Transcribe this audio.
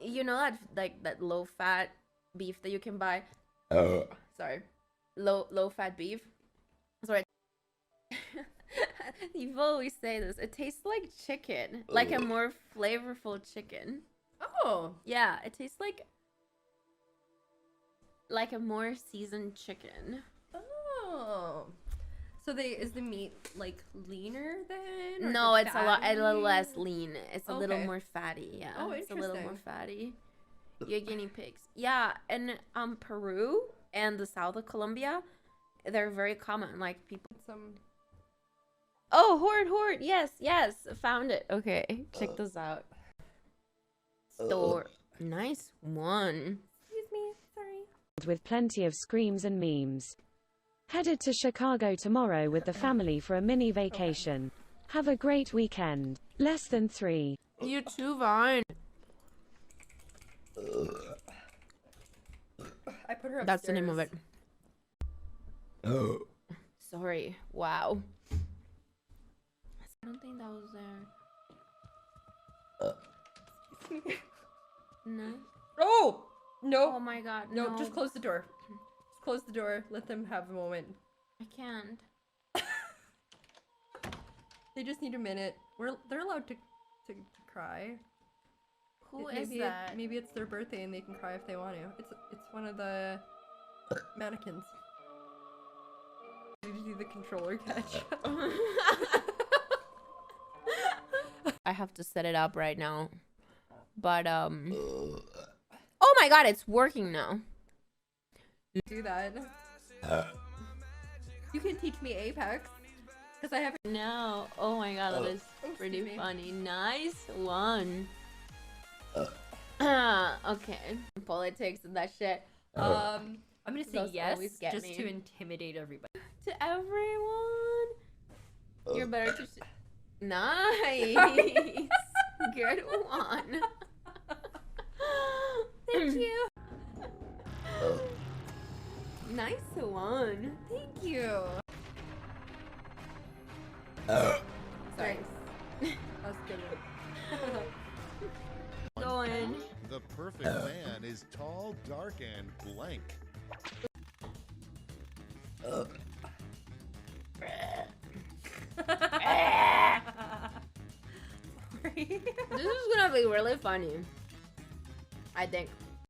You know that like that low fat beef that you can buy? Sorry. Low fat beef. Sorry. You always say this. It tastes like chicken. Like a more flavorful chicken. Oh. Yeah, it tastes like a more seasoned chicken. Oh. So is the meat like leaner then? Or No, is it it's a little less fatty? lean. It's a little Okay. more fatty. Yeah, Oh, it's a little more interesting. fatty. You're guinea pigs. Yeah, and Peru and the south of Colombia, they're very common. Like people. Some. Oh, horde. Yes, found it. Okay, check this out. Store. Nice one. Excuse me. Sorry. With plenty of screams and memes. Headed to Chicago tomorrow with the family for a mini vacation. Okay. Have a great weekend. Less than 3. You too, Vine. I put her upstairs. That's the name of it. Sorry. Wow. I don't think that was there. Excuse me. No. Oh! No. Oh my god. No, No, just close the door. Just close the door. Let them have a moment. I can't. They just need a minute. They're allowed to cry. Who is that? Maybe it's their birthday and they can cry if they want to. It's one of the mannequins. Did you see the controller catch? I have to set it up right now. But oh my god, it's working now. Do that. You can teach me Apex. Because I haven't. No. Oh my god, that is pretty funny. Nice one. Okay. Politics and that shit. I'm gonna say Those yes, always get just me. to intimidate everybody. To everyone. You're better to. Nice. Good one. Thank you. Nice one. Thank you. Sorry. That was a good one. Going. The perfect man is tall, dark, and blank. This is gonna be really funny. I think.